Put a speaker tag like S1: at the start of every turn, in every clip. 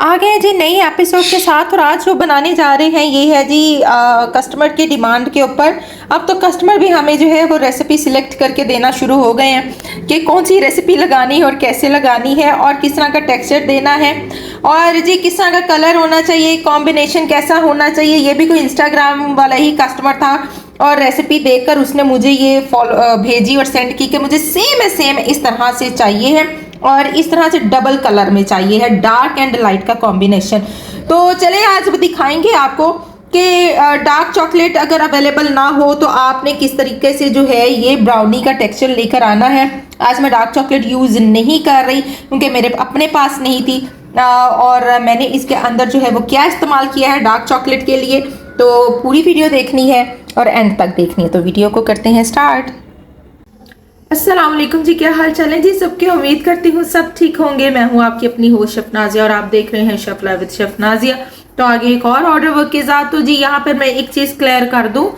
S1: आ गए जी नई एपिसोड के साथ। और आज जो बनाने जा रहे हैं ये है जी कस्टमर की डिमांड के ऊपर। अब तो कस्टमर भी हमें जो है वो रेसिपी सिलेक्ट करके देना शुरू हो गए हैं कि कौन सी रेसिपी लगानी है और कैसे लगानी है और किस तरह का टेक्सचर देना है और जी किस तरह का कलर होना चाहिए, कॉम्बिनेशन कैसा होना चाहिए। ये भी कोई इंस्टाग्राम वाला ही कस्टमर था और रेसिपी देखकर उसने मुझे ये भेजी और सेंड की कि मुझे सेम इस तरह से चाहिए है और इस तरह से डबल कलर में चाहिए है, डार्क एंड लाइट का कॉम्बिनेशन। तो चले आज दिखाएंगे आपको कि डार्क चॉकलेट अगर अवेलेबल ना हो तो आपने किस तरीके से जो है ये ब्राउनी का टेक्सचर लेकर आना है। आज मैं डार्क चॉकलेट यूज़ नहीं कर रही क्योंकि मेरे अपने पास नहीं थी और मैंने इसके अंदर जो है वो क्या इस्तेमाल किया है डार्क चॉकलेट के लिए। तो पूरी वीडियो देखनी है और एंड तक देखनी है, तो वीडियो को करते हैं स्टार्ट। अस्सलाम वालेकुम जी, क्या हाल चाल है जी सबके। उम्मीद करती हूँ सब ठीक होंगे। मैं हूँ आपकी अपनी होस्ट शफनाजिया और आप देख रहे हैं शेफ लाइव विद शफनाजिया। तो आगे एक और ऑर्डर वर्क के साथ। तो जी यहाँ पर मैं एक चीज़ क्लियर कर दूँ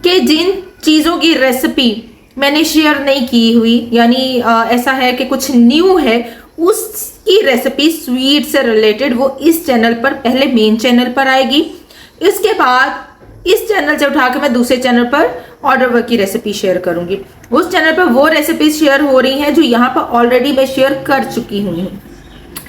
S1: कि जिन चीज़ों की रेसिपी मैंने शेयर नहीं की हुई, यानी ऐसा है कि कुछ न्यू है, उसकी रेसिपी स्वीट से रिलेटेड वो इस चैनल पर पहले मेन चैनल पर आएगी। इसके बाद इस चैनल से उठा के मैं दूसरे चैनल पर ऑर्डर वर्क की रेसिपी शेयर करूंगी। उस चैनल पर वो रेसिपी शेयर हो रही हैं जो यहाँ पर ऑलरेडी मैं शेयर कर चुकी हूँ,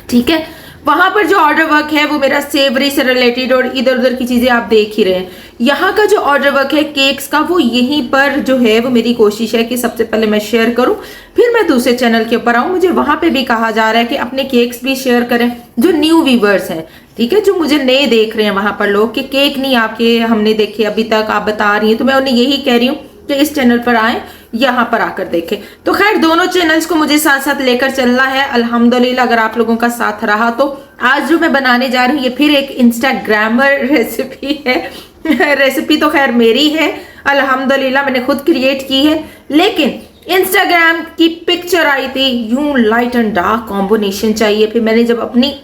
S1: ठीक है। वहां पर जो ऑर्डर वर्क है वो मेरा सेवरी से रिलेटेड और इधर उधर की चीजें आप देख ही रहे हैं। यहाँ का जो ऑर्डर वर्क है केक्स का वो यहीं पर जो है वो मेरी कोशिश है कि सबसे पहले मैं शेयर करूं, फिर मैं दूसरे चैनल के ऊपर आऊं। मुझे वहां पे भी कहा जा रहा है कि अपने केक्स भी शेयर करें जो न्यू व्यूवर्स हैं, ठीक है, जो मुझे नए देख रहे हैं वहां पर लोग कि केक नहीं आपके हमने देखे अभी तक, आप बता रही हैं। तो मैं उन्हें यही कह रही हूँ कि इस चैनल पर आए, यहाँ पर आकर देखें। तो खैर दोनों चैनल्स को मुझे साथ साथ लेकर चलना है अल्हम्दुलिल्लाह। अगर आप लोगों का साथ रहा तो आज जो मैं बनाने जा रही हूँ ये फिर एक इंस्टाग्रामर रेसिपी है। रेसिपी तो खैर मेरी है अल्हम्दुलिल्लाह, मैंने खुद क्रिएट की है, लेकिन इंस्टाग्राम की पिक्चर आई थी यूं लाइट एंड डार्क कॉम्बिनेशन चाहिए। फिर मैंने जब अपनी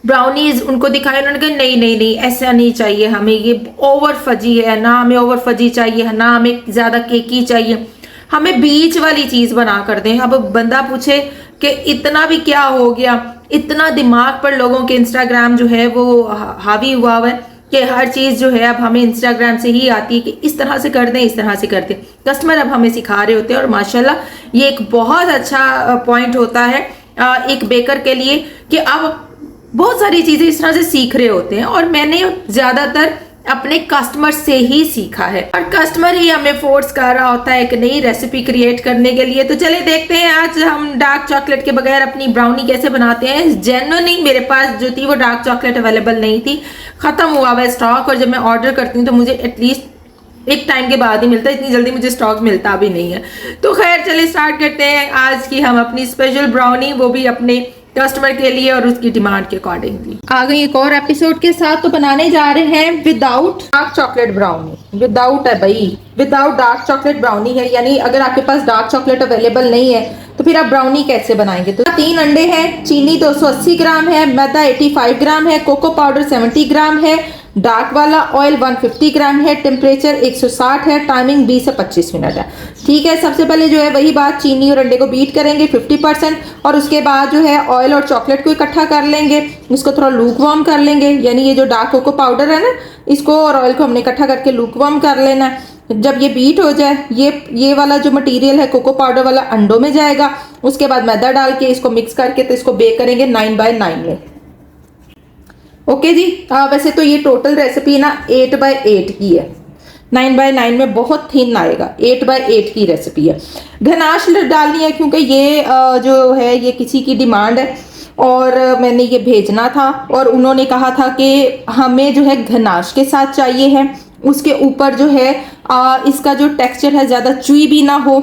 S1: ब्राउनीज उनको दिखाए, उन्होंने कहा नहीं ऐसा नहीं चाहिए हमें, ये ओवर फजी है ना, हमें ओवर फजी चाहिए ना, हमें ज्यादा केकी चाहिए, हमें बीच वाली चीज बना कर दें। अब बंदा पूछे कि इतना भी क्या हो गया, इतना दिमाग पर लोगों के इंस्टाग्राम जो है वो हावी हुआ है कि हर चीज जो है अब हमें इंस्टाग्राम से ही आती है कि इस तरह से कर दें, इस तरह से कर दें। कस्टमर अब हमें सिखा रहे होते हैं और माशाल्लाह ये एक बहुत अच्छा पॉइंट होता है एक बेकर के लिए कि अब बहुत सारी चीजें इस तरह से सीख रहे होते हैं और मैंने ज्यादातर अपने कस्टमर से ही सीखा है और कस्टमर ही हमें फोर्स कर रहा होता है एक नई रेसिपी क्रिएट करने के लिए। तो चले देखते हैं आज हम डार्क चॉकलेट के बगैर अपनी ब्राउनी कैसे बनाते हैं। जेन्युइनली मेरे पास जो थी वो डार्क चॉकलेट अवेलेबल नहीं थी, खत्म हुआ हुआ स्टॉक, और जब मैं ऑर्डर करती हूँ तो मुझे एटलीस्ट एक टाइम के बाद ही मिलता है, इतनी जल्दी मुझे स्टॉक मिलता भी नहीं है। तो खैर चलिए स्टार्ट करते हैं आज की हम अपनी स्पेशल ब्राउनी, वो भी अपने कस्टमर के लिए और उसकी डिमांड के अकॉर्डिंगली। आ गई एक और एपिसोड के साथ। तो बनाने जा रहे हैं without dark chocolate brownie. Without है भाई, विदाउट डार्क चॉकलेट ब्राउनी है, यानी अगर आपके पास डार्क चॉकलेट अवेलेबल नहीं है तो फिर आप ब्राउनी कैसे बनाएंगे। तो 3 अंडे हैं, चीनी 280 ग्राम है, मैदा 85 ग्राम है, कोको पाउडर 70 ग्राम है, डार्क वाला ऑयल 150 ग्राम है, टेम्परेचर 160 है, टाइमिंग 20 से 25 मिनट है, ठीक है। सबसे पहले जो है वही बात, चीनी और अंडे को बीट करेंगे 50% और उसके बाद जो है ऑयल और चॉकलेट को इकट्ठा कर लेंगे, इसको थोड़ा लूक वार्म कर लेंगे, यानी ये जो डार्क कोको पाउडर है ना इसको और ऑयल को हमने इकट्ठा करके लूक वार्म कर लेना है। जब ये बीट हो जाए ये वाला जो मटेरियल है कोको पाउडर वाला अंडों में जाएगा, उसके बाद मैदा डाल के इसको मिक्स करके तो इसको बेक करेंगे 9/9 में। ओके जी। वैसे तो ये टोटल रेसिपी ना 8/8 की है, 9/9 में बहुत थिन आएगा, 8/8 की रेसिपी है। गनाश डालनी है क्योंकि ये जो है ये किसी की डिमांड है और मैंने ये भेजना था और उन्होंने कहा था कि हमें जो है गनाश के साथ चाहिए है, उसके ऊपर जो है इसका जो टेक्सचर है ज़्यादा चुई भी ना हो,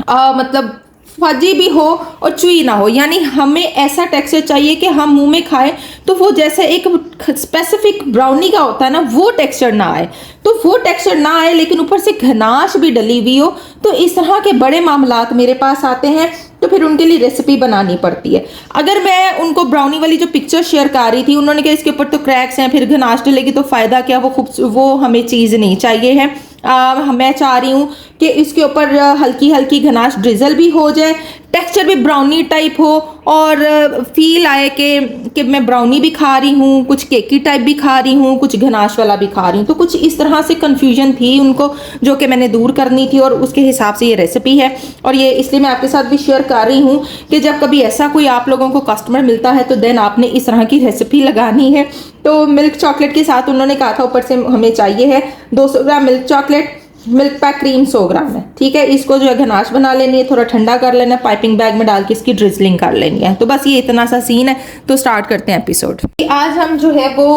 S1: मतलब फजी भी हो और चुई ना हो, यानी हमें ऐसा टेक्सचर चाहिए कि हम मुंह में खाएं तो वो जैसे एक स्पेसिफिक ब्राउनी का होता है ना वो टेक्सचर ना आए, तो वो टेक्सचर ना आए लेकिन ऊपर से घनाश भी डली हुई हो। तो इस तरह के बड़े मामलात मेरे पास आते हैं तो फिर उनके लिए रेसिपी बनानी पड़ती है। अगर मैं उनको ब्राउनी वाली जो पिक्चर शेयर कर रही थी, उन्होंने कहा इसके ऊपर तो क्रैक्स हैं, फिर घनाश डलेगी तो फ़ायदा क्या, वो हमें चीज़ नहीं चाहिए है। मैं चाह रही हूँ कि इसके ऊपर हल्की हल्की घनाश ड्रिजल भी हो जाए, टेक्सचर भी ब्राउनी टाइप हो और फील आए कि मैं ब्राउनी भी खा रही हूँ, कुछ केकी टाइप भी खा रही हूँ, कुछ घनाश वाला भी खा रही हूँ। तो कुछ इस तरह से कन्फ्यूजन थी उनको, जो कि मैंने दूर करनी थी और उसके हिसाब से ये रेसिपी है। और ये इसलिए मैं आपके साथ भी शेयर कर रही हूँ कि जब कभी ऐसा कोई आप लोगों को कस्टमर मिलता है तो देन आपने इस तरह की रेसिपी लगानी है। तो मिल्क चॉकलेट के साथ उन्होंने कहा था ऊपर से हमें चाहिए है 200 ग्राम milk chocolate, milk pack cream 100 ग्राम है, ठीक है। इसको जो है घनाश बना लेनी है, थोड़ा ठंडा कर लेना है, पाइपिंग बैग में डाल के इसकी ड्रिजलिंग कर लेनी है। तो बस ये इतना सा सीन है। तो स्टार्ट करते हैं एपिसोड। आज हम जो है वो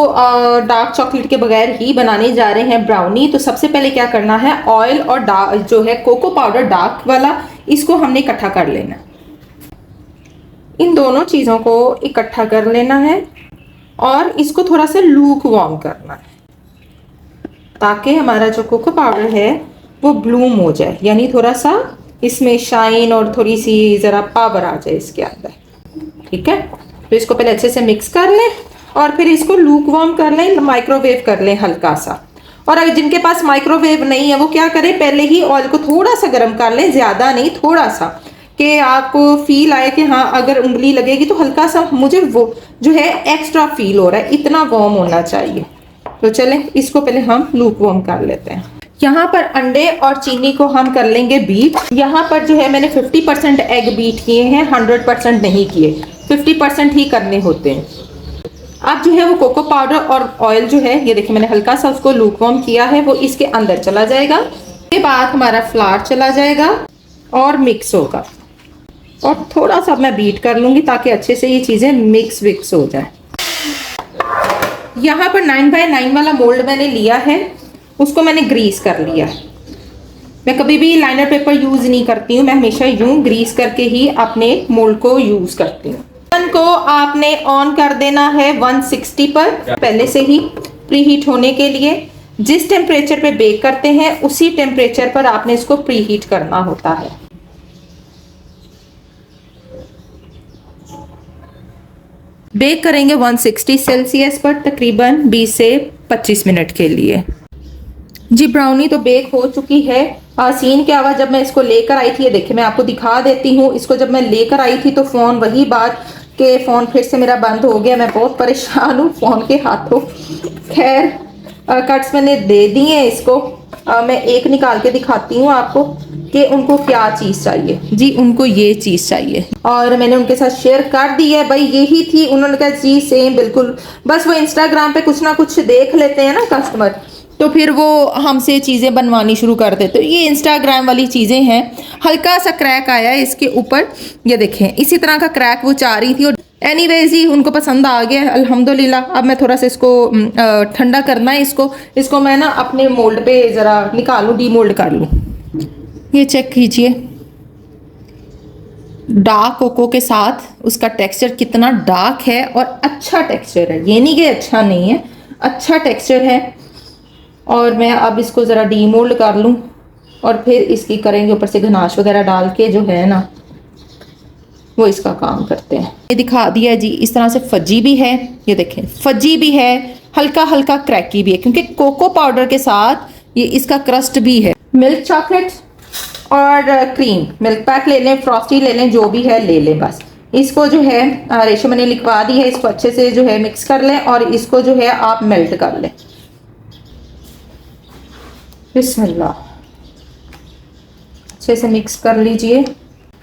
S1: डार्क चॉकलेट के बगैर ही बनाने जा रहे हैं ब्राउनी। तो सबसे पहले क्या करना है, ऑयल और जो है कोको पाउडर डार्क वाला, इसको हमने इकट्ठा कर लेना। इन दोनों चीज़ों को इकट्ठा कर लेना है और इसको थोड़ा सा लूक वार्म करना है ताकि हमारा जो कोको पाउडर है वो ब्लूम हो जाए, यानी थोड़ा सा इसमें शाइन और थोड़ी सी ज़रा पावर आ जाए इसके अंदर, ठीक है। तो इसको पहले अच्छे से मिक्स कर लें और फिर इसको लूक वार्म कर लें, माइक्रोवेव कर लें हल्का सा। और अगर जिनके पास माइक्रोवेव नहीं है वो क्या करें, पहले ही ऑयल को थोड़ा सा गर्म कर लें, ज़्यादा नहीं, थोड़ा सा, कि आपको फील आए कि हाँ अगर उंगली लगेगी तो हल्का सा मुझे वो जो है एक्स्ट्रा फील हो रहा है, इतना वार्म होना चाहिए। तो चलें इसको पहले हम लूक वार्म कर लेते हैं। यहाँ पर अंडे और चीनी को हम कर लेंगे बीट। यहाँ पर जो है मैंने 50% एग बीट किए हैं, 100% नहीं किए, 50% ही करने होते हैं। अब जो है वो कोको पाउडर और ऑयल जो है, ये देखिए मैंने हल्का सा उसको लूक वार्म किया है, वो इसके अंदर चला जाएगा। उसके बाद हमारा फ्लावर चला जाएगा और मिक्स होगा और थोड़ा सा मैं बीट कर लूँगी ताकि अच्छे से ये चीज़ें मिक्स विक्स हो जाए। यहाँ पर 9x9 वाला मोल्ड मैंने लिया है, उसको मैंने ग्रीस कर लिया। मैं कभी भी लाइनर पेपर यूज़ नहीं करती हूँ, मैं हमेशा यूँ ग्रीस करके ही अपने मोल्ड को यूज़ करती हूँ। ओवन को आपने ऑन कर देना है 160 पर, पहले से ही प्री हीट होने के लिए। जिस टेम्परेचर पे बेक करते हैं उसी टेम्परेचर पर आपने इसको प्री हीट करना होता है। बेक करेंगे 160 सेल्सियस पर तकरीबन 20 से 25 मिनट के लिए। जी ब्राउनी तो बेक हो चुकी है। सीन क्या हुआ, जब मैं इसको लेकर आई थी, ये देखिए मैं आपको दिखा देती हूँ। इसको जब मैं लेकर आई थी तो फ़ोन, वही बात कि फ़ोन फिर से मेरा बंद हो गया। मैं बहुत परेशान हूँ फ़ोन के हाथों। खैर कट्स मैंने दे दिए हैं इसको। मैं एक निकाल के दिखाती हूँ आपको कि उनको क्या चीज़ चाहिए। जी उनको ये चीज़ चाहिए और मैंने उनके साथ शेयर कर दी है, भाई यही थी। उन्होंने कहा जी सेम बिल्कुल। बस वो इंस्टाग्राम पे कुछ ना कुछ देख लेते हैं ना कस्टमर, तो फिर वो हमसे चीज़ें बनवानी शुरू कर देते। तो ये इंस्टाग्राम वाली चीज़ें हैं। हल्का सा क्रैक आया है इसके ऊपर, ये देखें इसी तरह का क्रैक वो चाह रही थी। और एनीवेज ही उनको पसंद आ गया अल्हम्दुलिल्लाह। अब मैं थोड़ा सा इसको ठंडा करना है इसको मैं ना अपने मोल्ड पे ज़रा निकालूँ, डीमोल्ड कर लूँ। ये चेक कीजिए डार्क कोको के साथ उसका टेक्सचर कितना डार्क है और अच्छा टेक्सचर है। ये नहीं कि अच्छा नहीं है, अच्छा टेक्सचर है। और मैं अब इसको ज़रा डीमोल्ड कर लूँ और फिर इसकी करेंगे ऊपर से घनाश वगैरह डाल के, जो है ना वो इसका काम करते हैं। ये दिखा दिया जी, इस तरह से फजी भी है, ये देखें फजी भी है, हल्का हल्का क्रैकी भी है, क्योंकि कोको पाउडर के साथ ये इसका क्रस्ट भी है। मिल्क चॉकलेट और क्रीम, मिल्क पैक ले लें, फ्रॉस्टी ले लें, जो भी है ले लें। बस इसको जो है रेशो मैंने लिखवा दी है, इसको अच्छे से जो है मिक्स कर लें और इसको जो है आप मेल्ट कर लें। बिस्मिल्लाह, अच्छे से मिक्स कर लीजिए।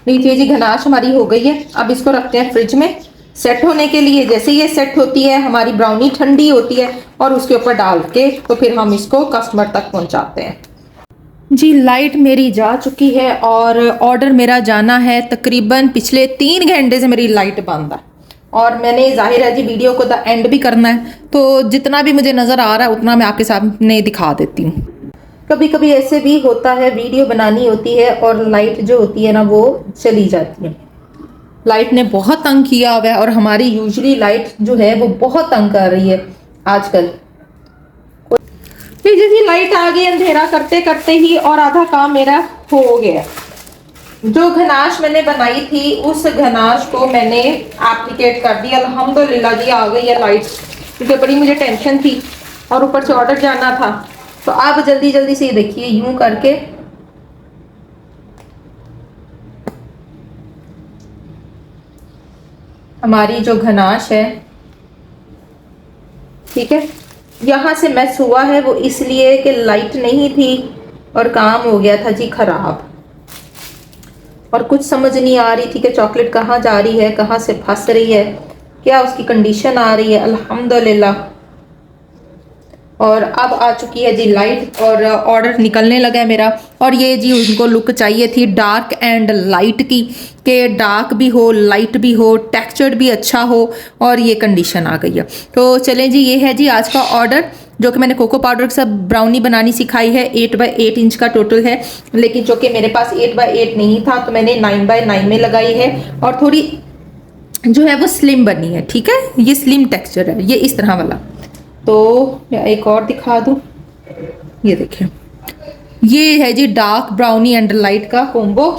S1: लीजिए जी घनाश हमारी हो गई है। अब इसको रखते हैं फ्रिज में सेट होने के लिए। जैसे ये सेट होती है हमारी ब्राउनी ठंडी होती है और उसके ऊपर डाल के तो फिर हम इसको कस्टमर तक पहुंचाते हैं। जी लाइट मेरी जा चुकी है और ऑर्डर मेरा जाना है। तकरीबन पिछले 3 घंटे से मेरी लाइट बंद है और मैंने जाहिर है जी वीडियो को द एंड भी करना है, तो जितना भी मुझे नज़र आ रहा है उतना मैं आपके सामने दिखा देती हूँ। कभी कभी ऐसे भी होता है, वीडियो बनानी होती है और लाइट जो होती है ना वो चली जाती है। लाइट ने बहुत तंग किया हुआ है और हमारी यूजुअली लाइट जो है वो बहुत तंग कर रही है आजकल। फिर जैसी लाइट आ गई, अंधेरा करते करते ही और आधा काम मेरा हो गया। जो घनाश मैंने बनाई थी उस घनाश को मैंने एप्लीकेट कर दिया। अल्हम्दुलिल्लाह जी आ गई है लाइट, क्योंकि बड़ी मुझे टेंशन थी और ऊपर से ऑर्डर जाना था। तो आप जल्दी जल्दी से देखिए यूं करके हमारी जो गनाश है, ठीक है, यहाँ से मैस हुआ है वो इसलिए कि लाइट नहीं थी और काम हो गया था जी खराब, और कुछ समझ नहीं आ रही थी कि चॉकलेट कहाँ जा रही है, कहाँ से फंस रही है, क्या उसकी कंडीशन आ रही है। अल्हम्दुलिल्लाह और अब आ चुकी है जी लाइट और ऑर्डर निकलने लगा है मेरा। और ये जी उनको लुक चाहिए थी डार्क एंड लाइट की, कि डार्क भी हो लाइट भी हो, टेक्सचर भी अच्छा हो, और ये कंडीशन आ गई है। तो चलें जी, ये है जी आज का ऑर्डर जो कि मैंने कोको पाउडर के साथ ब्राउनी बनानी सिखाई है। 8x8 इंच का टोटल है, लेकिन जो कि मेरे पास 8x8 नहीं था तो मैंने 9x9 में लगाई है, और थोड़ी जो है वो स्लिम बनी है। ठीक है, ये स्लिम टेक्सचर है, ये इस तरह वाला। तो मैं एक और दिखा दूं, ये देखें, ये है जी डार्क ब्राउनी एंड लाइट का कॉम्बो।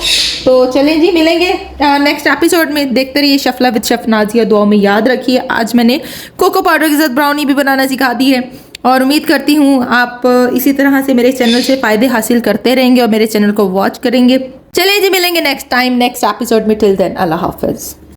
S1: तो चलें जी, मिलेंगे नेक्स्ट एपिसोड में। देखते रहिए शफला विद शेफ नाजिया। दुआ में याद रखिए आज मैंने कोको पाउडर के साथ ब्राउनी भी बनाना सिखा दी है, और उम्मीद करती हूँ आप इसी तरह से मेरे चैनल से फ़ायदे हासिल करते रहेंगे और मेरे चैनल को वॉच करेंगे। चलें जी, मिलेंगे नेक्स्ट टाइम नेक्स्ट एपिसोड में। टिल देन अल्लाह हाफिज़।